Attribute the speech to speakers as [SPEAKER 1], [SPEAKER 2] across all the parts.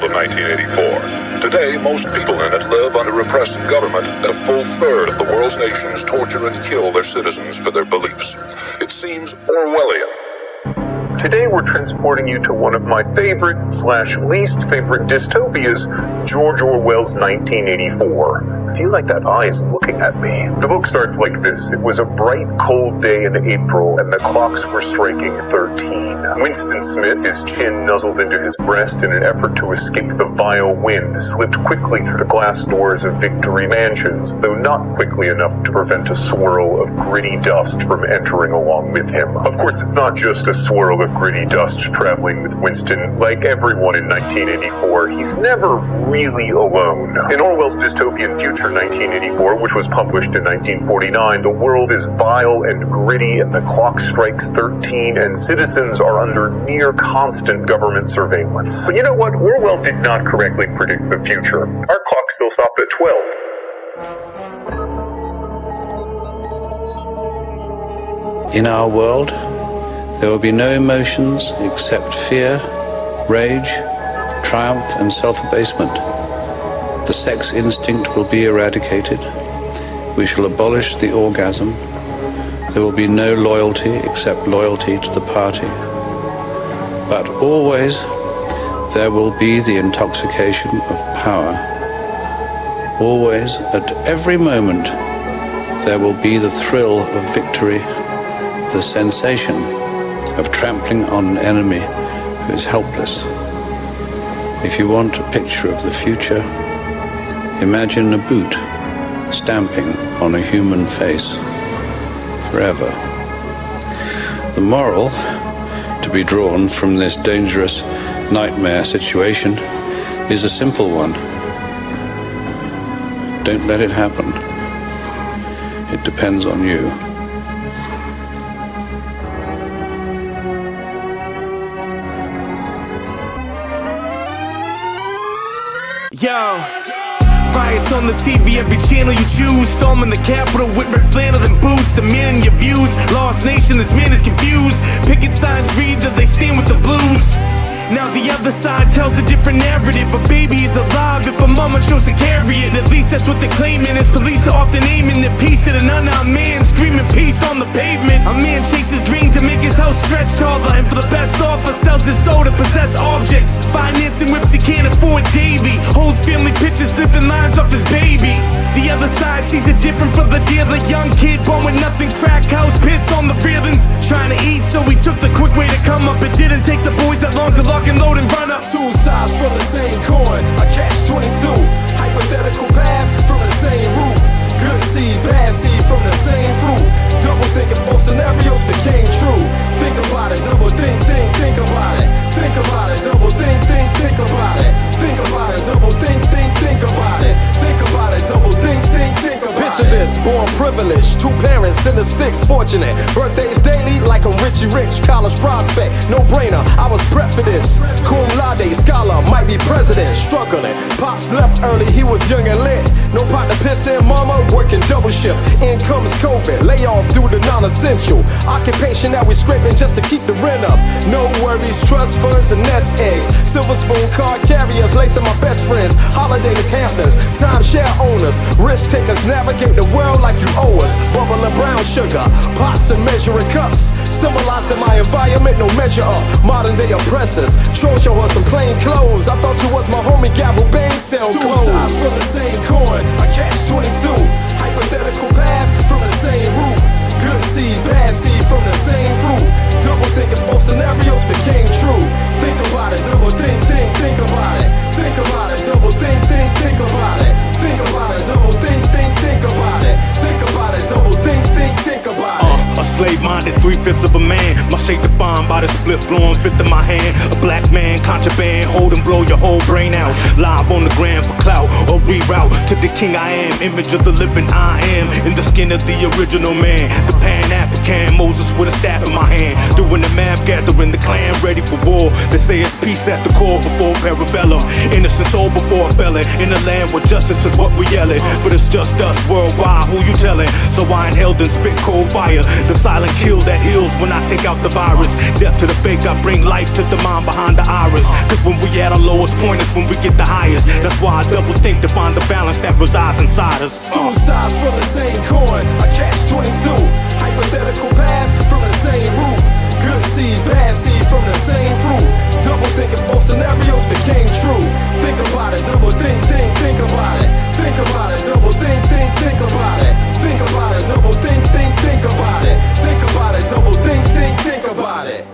[SPEAKER 1] of 1984. Today, most people in it live under repressive government, and a full third of the world's nations torture and kill their citizens for their beliefs. It seems Orwellian.
[SPEAKER 2] Today we're transporting you to one of my favorite/least favorite dystopias, George Orwell's 1984. I feel like that eye is looking at me. The book starts like this. It was a bright, cold day in April, and the clocks were striking 13. Winston Smith, his chin nuzzled into his breast in an effort to escape the vile wind, slipped quickly through the glass doors of Victory Mansions, though not quickly enough to prevent a swirl of gritty dust from entering along with him. Of course, it's not just a swirl of gritty dust traveling with Winston. Like everyone in 1984, he's never really alone. In Orwell's dystopian future 1984, which was published in 1949, the world is vile and gritty, and the clock strikes 13, and citizens are under near constant government surveillance. But you know what? Orwell did not correctly predict the future. Our clock still stopped at 12.
[SPEAKER 3] In our world, there will be no emotions except fear, rage, triumph, and self-abasement. The sex instinct will be eradicated. We shall abolish the orgasm. There will be no loyalty except loyalty to the party. But always there will be the intoxication of power. Always, at every moment, there will be the thrill of victory, the sensation of trampling on an enemy who is helpless. If you want a picture of the future, imagine a boot stamping on a human face forever. The moral to be drawn from this dangerous nightmare situation is a simple one. Don't let it happen. It depends on you.
[SPEAKER 4] Yo, riots on the TV, every channel you choose. Storming the Capitol with red flannel and boots. Demanding your views, lost nation, this man is confused. Picket signs read that they stand with the blues. Now the other side tells a different narrative. A baby is alive if a mama chose to carry it. At least that's what they're claiming, as police are often aiming their piece at an unarmed man screaming peace on the pavement. A man chases green to make his house stretch taller, and for the best offer sells his soul to possess objects. Financing whips he can't afford daily. Holds family pictures, sniffing lines off his baby. The other side sees it different from the deal. The young kid born with nothing, crack house, piss on the railings. Trying to eat, so he took the quick way to come up. It didn't take the boys that long to lock and load and run up.
[SPEAKER 5] Two sides from the same coin, a catch-22. Hypothetical path from the same root. Good seed, bad seed from the same fruit. Double thinking both scenarios became true. Think about it, double think about it. Think about it, double think about it. Think about it, double think about it. Think about it, double think about it. Picture this, born privileged, two parents in the sticks, fortunate. Birthdays daily like I'm Richie Rich, college prospect, no brainer, I was bred for this. Cum laude, scholar, might be president, struggling. Pops left early, he was young and lit. No pot to piss in, mama, working double shift. In comes COVID, layoff due to non-essential. Occupation that we scraping just to keep the rent up. No worries, trust funds and nest eggs. Silver spoon card carriers, lacing my best friends. Holidays, Hamptons, timeshare owners. Risk takers navigate the world like you owe us. Bubble and brown sugar, pots and measuring cups. Symbolized in my environment, no measure up. Modern day oppressors, Trojan horse and plain clothes. I thought you was my homie, gavel bang sell clothes. Two sides from the same coin, a catch-22. Hypothetical path from the same root. Good seed, bad seed from the same fruit. Double thinking both scenarios became true. Think about it, double think about it. Think about it, double think about it. Think about it, double think about it. Think about it, double think about it.
[SPEAKER 4] A slave-minded 3/5 of a man. My shape defined by the split blowing fifth in my hand. A black man, contraband, hold and blow your whole brain out. Live on the gram for clout or reroute to the king I am. Image of the living I am. In the skin of the original man. The Pan-African Moses with a staff in my hand. Doing the math, gathering the clan ready for war. They say it's peace at the core before parabellum. Innocent soul before a felon. In a land where justice is what we yelling. But it's just us worldwide, who you telling? So I inhaled and spit cold fire. The silent kill that heals when I take out the virus. Death to the fake, I bring life to the mind behind the iris. Cause when we at our lowest point is when we get the highest. That's why I double think to find the balance that resides inside us.
[SPEAKER 5] Two sides from the same coin, I catch 22. Hypothetical path from the same root. Good seed, bad seed from the same fruit. Double thinking both scenarios became true. Think about it, double think about it. Think about it, double think about it. Think about it, double think about it. Think about it, double think about it.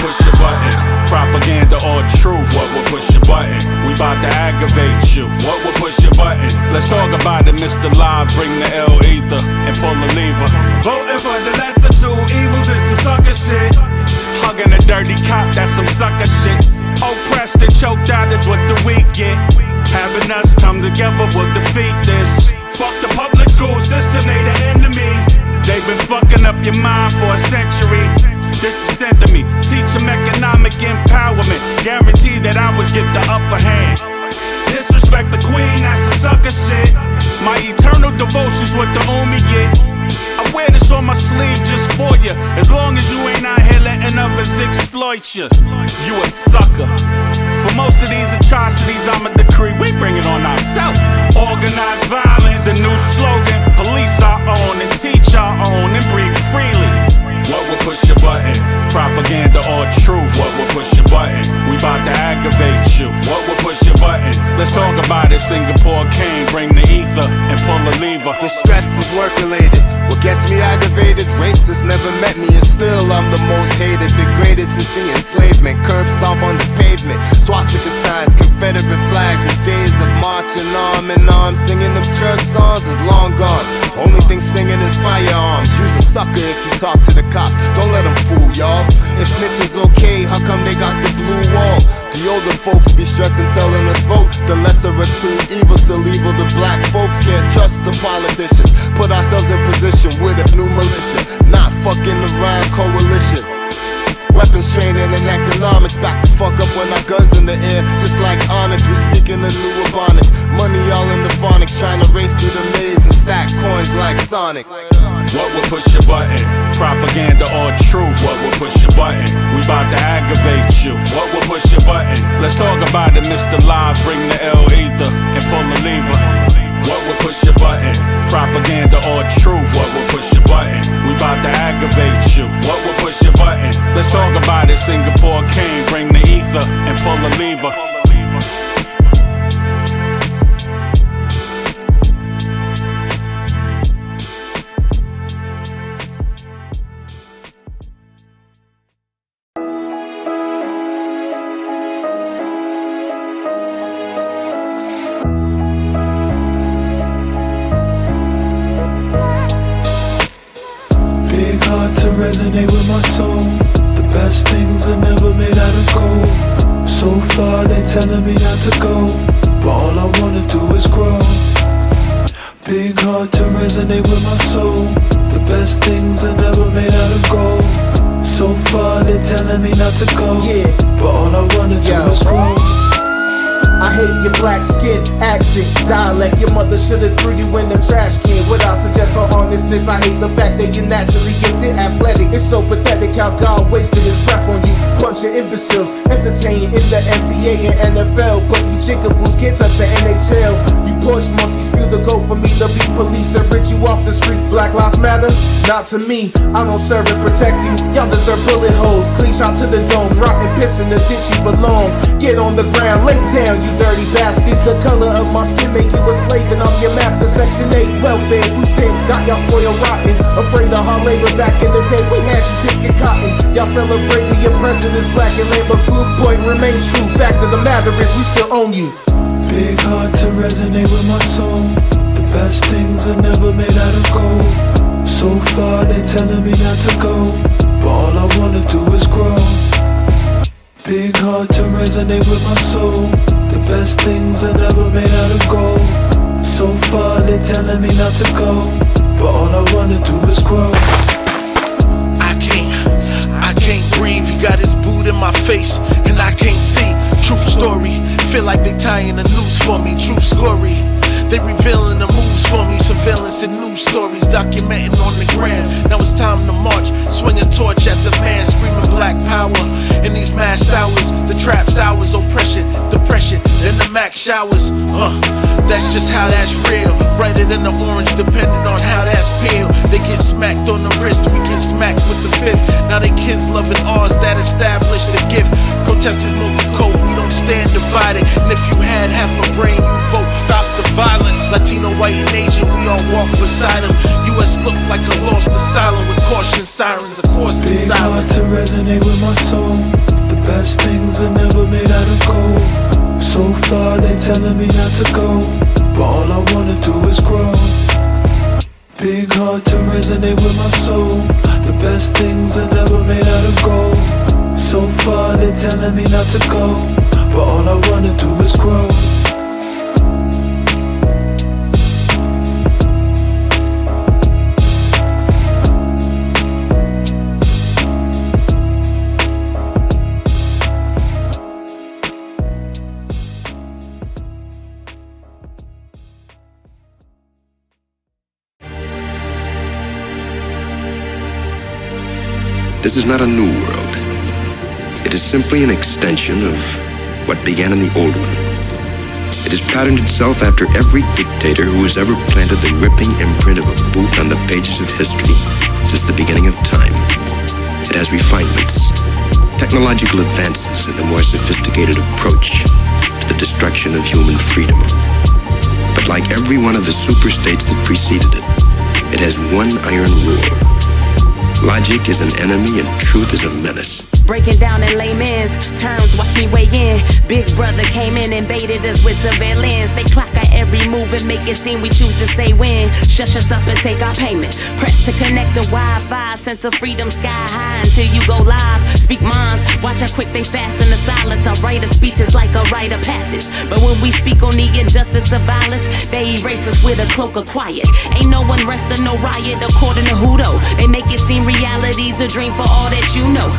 [SPEAKER 4] Push your button, propaganda or truth. What will push your button? We bout to aggravate you. What will push your button? Let's talk about it, Mr. Live. Bring the Elete and pull the lever. Voting for the lesser two evils is some sucker shit. Hugging a dirty cop, that's some sucker shit. Oppressed and choked out is what the weak get. Having us come together will defeat this. Fuck the public school system, they the enemy. They've been fucking up your mind for a century. This is sent to me. Teach them economic empowerment. Guarantee that I always get the upper hand. Disrespect the queen, that's some sucker shit. My eternal devotion's what the Omi get. I wear this on my sleeve just for you. As long as you ain't out here letting others exploit you. You a sucker. For most of these atrocities, I'm a decree. We bring it on ourselves. Organized violence, the new slogan. Police our own and teach our own and breathe freely. What will push your button? Propaganda or truth? What will push your button? We bout to aggravate you. What will push your button? Let's talk about it. Singapore Kane, bring the ether and pull the lever.
[SPEAKER 6] The stress is work related. What gets me aggravated? Racists never met me and still I'm the most hated. Degraded since the enslavement. Curb stomp on the pavement. Swastika signs, Confederate flags. The days of marching arm in arm. Singing them church songs is long gone. Only thing singing is firearms. Use a sucker if you talk to the cops. Don't let them fool y'all. If snitches okay, how come they got the blue wall? The older folks be stressing, telling us vote. The lesser of two evils, still evil. The black folks can't trust the politicians. Put ourselves in position with a new militia. Not fucking around coalition. Weapons training and economics. Back the fuck up when our guns in the air. Just like Onyx, we speaking the new ebonics. Money all in the phonics. Trying to race through the maze and stack coins like Sonic.
[SPEAKER 4] What will push your button? Propaganda or truth? What will push your button? We bout to aggravate you. What will push your button? Let's talk about it, Mr. Live. Bring the Elete and pull the lever. What will push your button? Propaganda or truth? What will push your button? We bout to aggravate you. What will push your button? Let's talk about it. Singapore Kane, bring the ether and pull the lever.
[SPEAKER 7] Resonate with my soul. The best things are never made out of gold. So far they telling me not to go, but all I wanna do is grow. Big heart to resonate with my soul. The best things are never made out of gold. So far they telling me not to go, but all I wanna do is grow.
[SPEAKER 8] I hate your black skin, accent, dialect. Your mother should've threw you in the trash can. Without suggest or honestness, I hate the fact that you're naturally gifted, athletic. It's so pathetic how God wasted his breath on you. Bunch of imbeciles, entertaining in the NBA and NFL, but you jickaboos can't touch the NHL. You porch monkeys feel the goal for me to be police and rid you off the streets. Black lives matter? Not to me. I don't serve and protect you. Y'all deserve bullet holes. Clean shot to the dome, rockin' piss in the ditch you belong. Get on the ground, lay down, you dirty bastard. The color of my skin make you a slave and I'm your master. Section 8 welfare, food stamps got y'all spoiled rotten. Afraid of hard labor back in the day, we had you picking cotton. Y'all celebrated your president's black and Lambo's blue. Point remains true, fact of the matter is we still own you.
[SPEAKER 7] Big heart to resonate with my soul. The best things are never made out of gold. So far they telling me not to go, but all I wanna do is grow. Big heart to resonate with my soul. The best things are never made out of gold. So they telling me not to go, but all I wanna do is grow.
[SPEAKER 9] I can't breathe, he got his boot in my face, and I can't see. True story, feel like they tying the noose for me. True story, they revealing the moves for me. Surveillance and news stories documenting on the gram. Now it's time to march, swing a torch at the man, screaming black power. In these masked hours, the trap's hours, oppression, depression, then the max showers. That's just how that's real. Brighter than the orange, depending on how that's peeled. They get smacked on the wrist, we get smacked with the fifth. Now they kids loving ours that established the gift. Protesters multi-code, we don't stand divided. And if you had half a brain, you vote stop the violence. Latino, white, and Asian, we all walk beside them. US look like a lost asylum with caution sirens, of course the
[SPEAKER 7] Big heart
[SPEAKER 9] silence.
[SPEAKER 7] to resonate with my soul. The best things are never made out of gold. So far they telling me not to go, but all I wanna do is grow. Big heart to resonate with my soul. The best things are never made out of gold. So far they telling me not to go, but all I wanna do is grow.
[SPEAKER 10] This is not a new world. It is simply an extension of what began in the old one. It has patterned itself after every dictator who has ever planted the ripping imprint of a boot on the pages of history since the beginning of time. It has refinements, technological advances, and a more sophisticated approach to the destruction of human freedom. But like every one of the superstates that preceded it, it has one iron rule. Logic is an enemy and truth is a menace.
[SPEAKER 11] Breaking down in layman's terms, watch me weigh in. Big brother came in and baited us with surveillance. They clock our every move and make it seem we choose to say when. Shush us up and take our payment. Press to connect the Wi-Fi. Sense of freedom sky high until you go live. Speak minds, watch how quick they fasten the silence. I write a speech is like a rite of passage. But when we speak on the injustice of violence, they erase us with a cloak of quiet. Ain't no unrest or no riot according to Hudo. They make it seem reality's a dream for all that you know.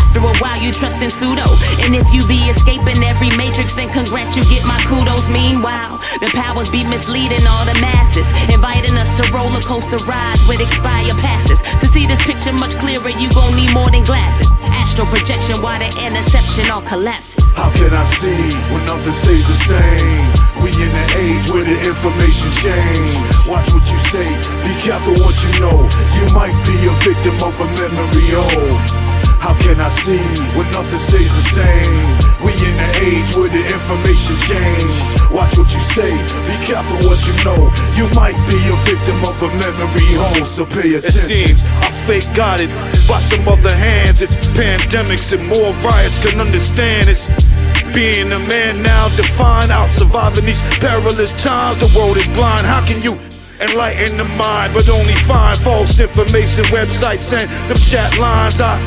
[SPEAKER 11] After a while you trust in pseudo. And if you be escaping every matrix, then congrats, you get my kudos. Meanwhile, the powers be misleading all the masses, inviting us to roller coaster rides with expired passes. To see this picture much clearer, you gon' need more than glasses. Astral projection while the interception all collapses.
[SPEAKER 12] How can I see when nothing stays the same? We in the age where the information change. Watch what you say, be careful what you know. You might be a victim of a memory, oh. How can I see when nothing stays the same? We in the age where the information change. Watch what you say, be careful what you know. You might be a victim of a memory hole, so pay attention.
[SPEAKER 9] It seems our fate got it by some other hands. It's pandemics and more riots can understand. It's being a man now, define out surviving these perilous times. The world is blind, how can you enlighten the mind but only find false information? Websites and them chat lines, I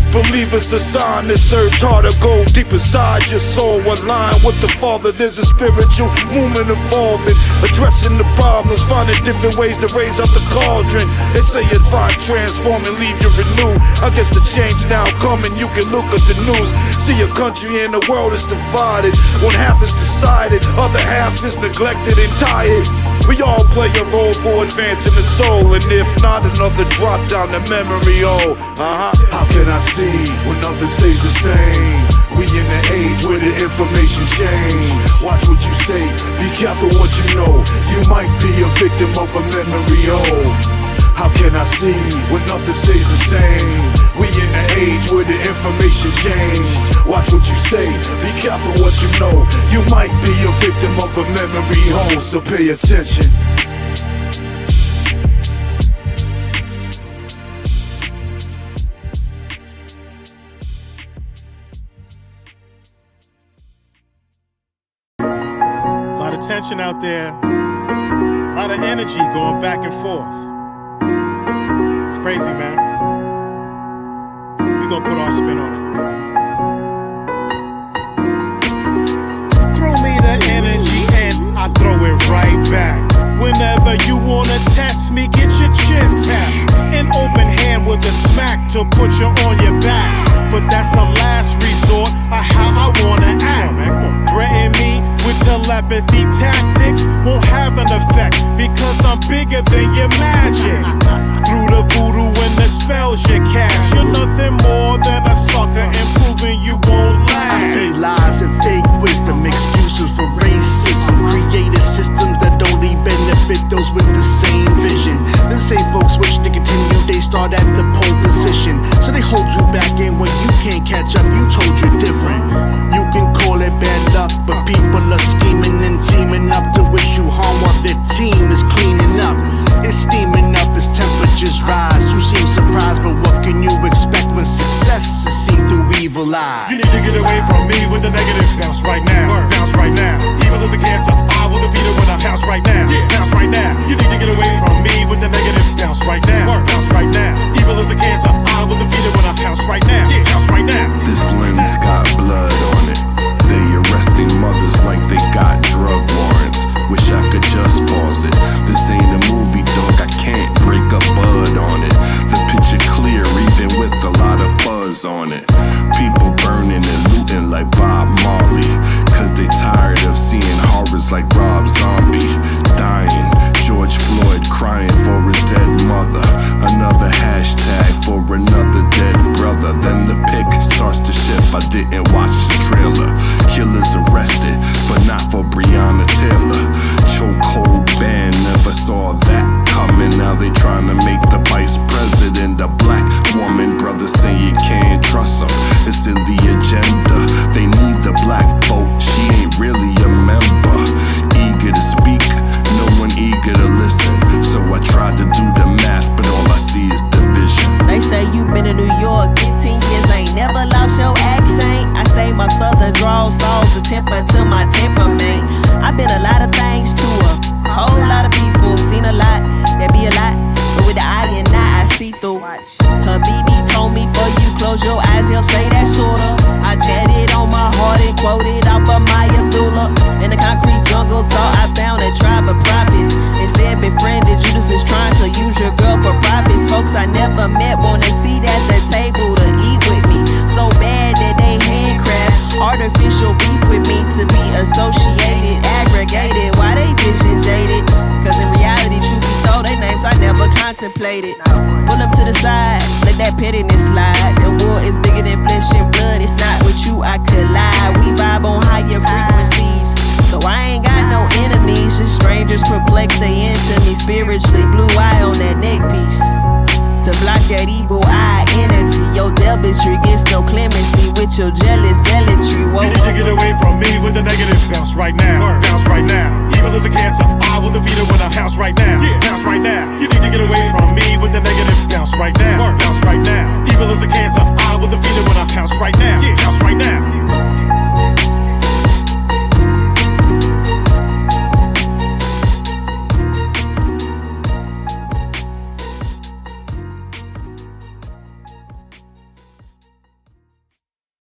[SPEAKER 9] believe it's a sign that search hard to go deep inside your soul. Align with the Father, there's a spiritual movement evolving, addressing the problems, finding different ways to raise up the cauldron. They say you find transform and leave you renewed. I guess the change now coming, you can look at the news. See a country and the world is divided. One half is decided, other half is neglected and tired. We all play a role for advancing the soul, and if not, another drop down the memory hole.
[SPEAKER 12] How can I see when nothing stays the same? We in the age where the information change. Watch what you say, be careful what you know. You might be a victim of a memory hole. How can I see when nothing stays the same? We in the age where the information change. Watch what you say, be careful what you know. You might be a victim of a memory hole, so pay attention.
[SPEAKER 13] A lot of tension out there, a lot of energy going back and forth. It's crazy, man. We gonna put our spin on it. Throw me the energy and I throw it right back. Whenever an effect, because I'm bigger than your magic. Through the voodoo and the spells you cast, you're nothing more than a sucker, and proving you won't last.
[SPEAKER 14] I see lies and fake wisdom, excuses for racism, created systems that only benefit those with the same vision. Them same folks wish to continue, they start at the pole position, so they hold you back, and when you can't catch up, you told you different. You can call it bad luck, but people are scheming and teaming up to wish you harm while their team is cleaning up. It's steaming up as temperatures rise. You seem surprised, but what can you expect when success is seen through evil eyes?
[SPEAKER 13] You need to get away from me with the negative. Bounce right now, bounce right now. Evil is a cancer, I will defeat it when I pounce right now. Bounce right now. You need to get away from me with the negative. Bounce right now, bounce right now. Evil is a cancer, I will defeat it when I pounce right now. Bounce right now.
[SPEAKER 15] This lens got blood on it. They arresting mothers like they got drug warrants. Wish I could just pause it. This ain't a movie, dog, I can't break a bud on it. The picture clear even with a lot of fuzz on it. People burning and looting like Bob Marley, cause they tired of seeing horrors like Rob Zombie dying. George Floyd crying for his dead mother. Another hashtag for another dead brother. Then the pic starts to ship. I didn't watch the trailer. Killers arrested, but not for Breonna Taylor. Chokehold ban, never saw that coming. Now they trying to make the vice president a black woman. Brother saying you can't trust them. It's in the agenda. They need the black vote. She ain't really a member. Eager to speak, no one eager to listen. So I tried to do the math, but all I see is division.
[SPEAKER 16] They say you been in New York 15 years, ain't never lost your accent. I say my southern drawl stalls the temper to my temperament. I've been a lot of things to a whole lot of people. Seen a lot, there be a lot, but with the eye and eye I see through. Her BB told me for you close your eyes, he'll say that sorta. I tatted on my heart and quoted off of my Abdullah. In the concrete jungle, thought I found a tribe of prophets. Instead befriended Judas is trying to use your girl for profits. Folks I never met wanna sit at the table to eat with me. So bad that they handcraft artificial beef with me to be associated, aggregated. Why they vision jaded? Cause in reality, truth be told, they names I never contemplated. Pull up to the side, let that pettiness slide. The war is bigger than flesh and blood. It's not with you I collide. We vibe on higher frequencies, so I ain't got no enemies. Just strangers perplexed, they into me spiritually. Blue eye on that neck piece to block that evil eye energy. Your deviltry gets no clemency with your jealous zealotry. Whoa.
[SPEAKER 13] You need to get away from me with the negative. Bounce right now, bounce right now. Evil is a cancer, I will defeat it when I pounce right now. Bounce right now. You need to get away from me with the negative. Bounce right now, bounce right now. Evil is a cancer, I will defeat it when I pounce right now. Bounce right now.